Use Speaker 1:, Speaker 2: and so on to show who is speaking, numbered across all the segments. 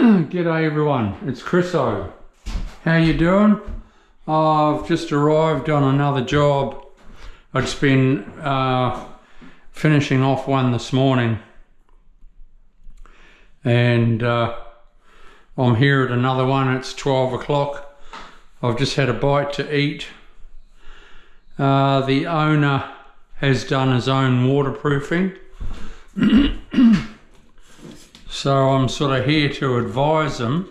Speaker 1: G'day everyone, it's Chris O. How you doing? I've just arrived on another job. I've just been finishing off one this morning, and I'm here at another one. It's 12 o'clock. I've just had a bite to eat. The owner has done his own waterproofing. So I'm sort of here to advise him,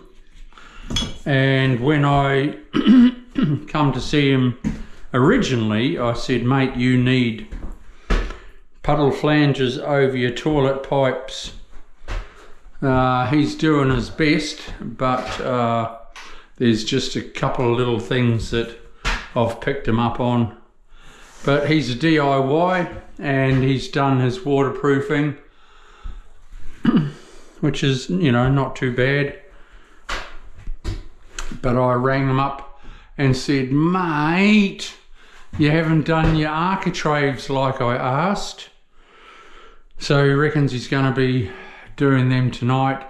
Speaker 1: and when I come to see him originally, I said, mate, you need puddle flanges over your toilet pipes. He's doing his best, but there's just a couple of little things that I've picked him up on. But he's a DIY and he's done his waterproofing, which is, you know, not too bad. But I rang him up and said, mate, you haven't done your architraves like I asked. So he reckons he's going to be doing them tonight.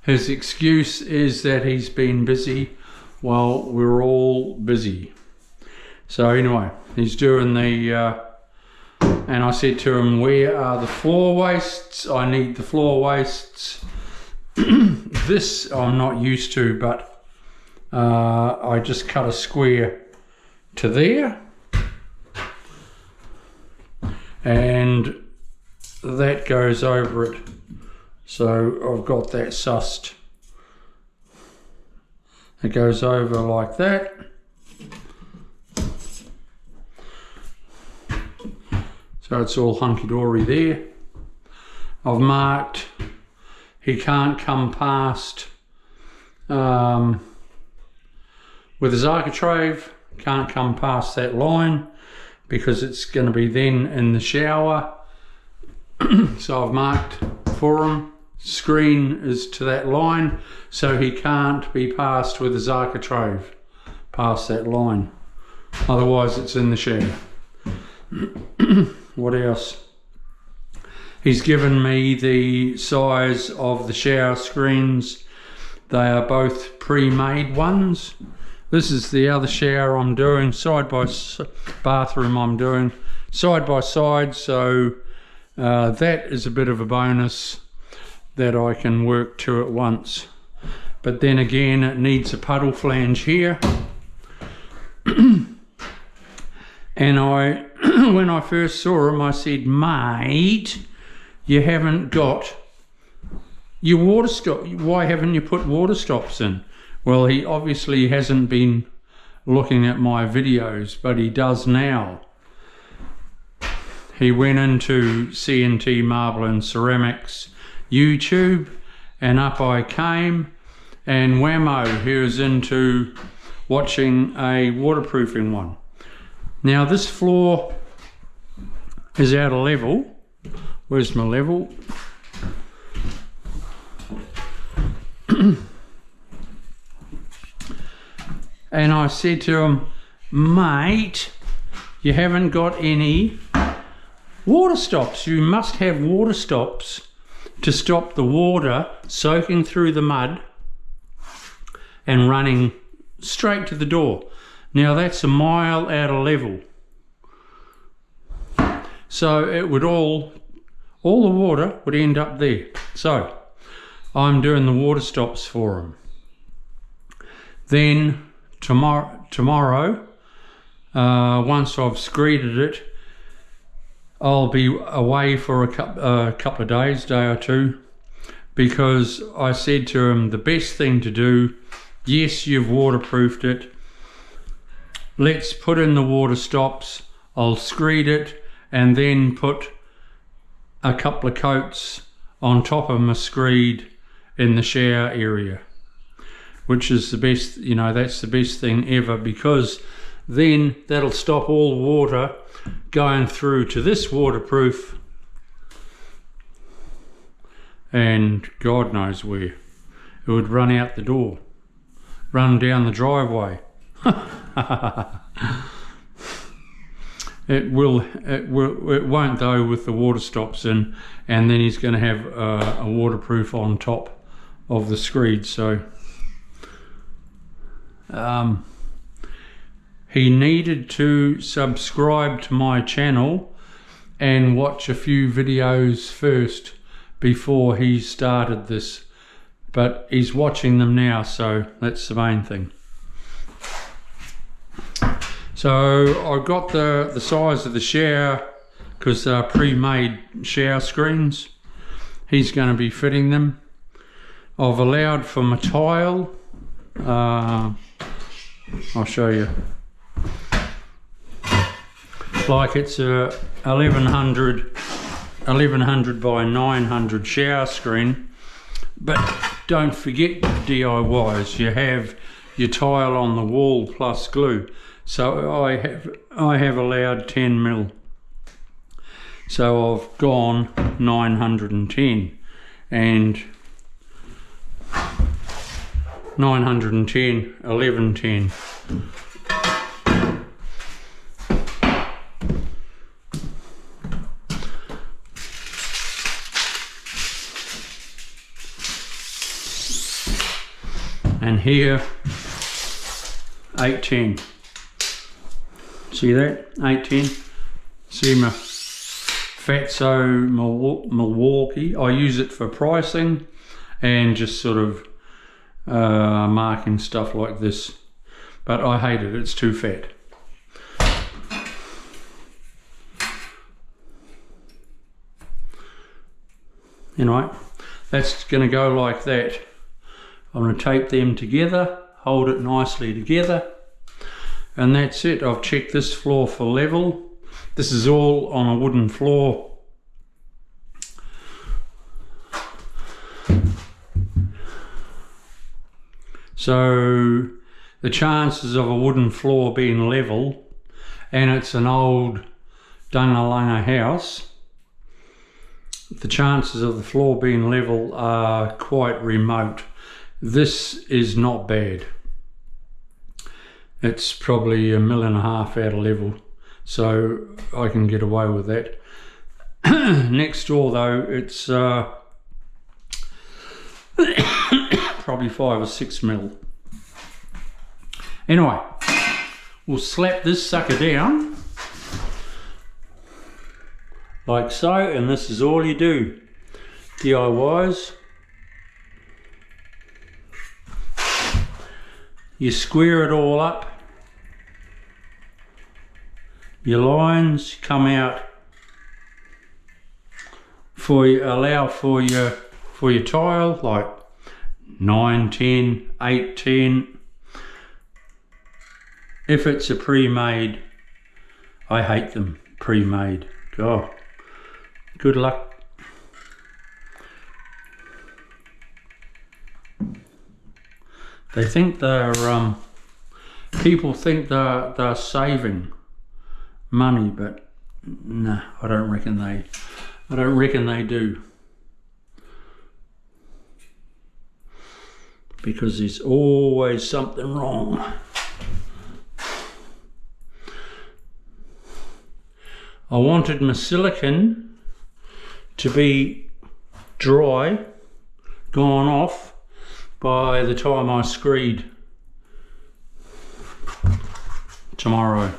Speaker 1: His excuse is that he's been busy. Well, we're all busy. So anyway, he's doing the and I said to him, where are the floor wastes? I need the floor wastes. This I'm not used to, but I just cut a square to there, and that goes over it. So I've got that sussed. It goes over like that. So it's all hunky-dory there. I've marked he can't come past with his architrave, can't come past that line because it's going to be then in the shower. So I've marked for him, screen is to that line, so he can't be passed with his architrave past that line. Otherwise it's in the shower. What else? He's given me the size of the shower screens. They are both pre-made ones. This is the other shower I'm doing, bathroom I'm doing side by side, so that is a bit of a bonus that I can work two at once. But then again, it needs a puddle flange here. And when I first saw him, I said, mate, you haven't got your water stop. Why haven't you put water stops in? Well, he obviously hasn't been looking at my videos, but he does now. He went into CNT Marble and Ceramics YouTube, and up I came, and whammo, he was into watching a waterproofing one. Now this floor is out of level. Where's my level? And I said to him, mate, you haven't got any water stops. You must have water stops to stop the water soaking through the mud and running straight to the door. Now that's a mile out of level. So it would all the water would end up there. So I'm doing the water stops for him. Then tomorrow, once I've screeded it, I'll be away for a couple of days, day or two, because I said to him, the best thing to do, yes, you've waterproofed it, let's put in the water stops. I'll screed it and then put a couple of coats on top of my screed in the shower area, which is the best, you know, that's the best thing ever, because then that'll stop all water going through to this waterproof and God knows where. It would run out the door, run down the driveway. It won't though with the water stops in, and then he's going to have a waterproof on top of the screed. So he needed to subscribe to my channel and watch a few videos first before he started this, but he's watching them now, so that's the main thing. So I got the size of the shower, because they're pre-made shower screens. He's going to be fitting them. I've allowed for my tile. I'll show you. Like it's a 1100 by 900 shower screen, but don't forget DIYs, you have your tile on the wall plus glue. So I have allowed 10mm, so I've gone 910 and 910 1110. And here 810. See that? 810. See my Fatso Milwaukee. I use it for pricing and just sort of marking stuff like this, but I hate it, it's too fat. Anyway, that's going to go like that. I'm going to tape them together, hold it nicely together, and that's it. I've checked this floor for level. This is all on a wooden floor. So the chances of a wooden floor being level, and it's an old Dungalunga house, the chances of the floor being level are quite remote. This is not bad. It's probably 1.5 mil out of level, so I can get away with that. Next door though, it's probably 5 or 6 mil. Anyway, we'll slap this sucker down like so, and this is all you do, DIYs. You square it all up, your lines come out allow for your tile, like 910, 810. If it's a pre-made, I hate them pre-made. God, good luck. They think they're people think they're saving money, but nah, I don't reckon they do, because there's always something wrong. I wanted my silicone to be dry, gone off by the time I screed tomorrow.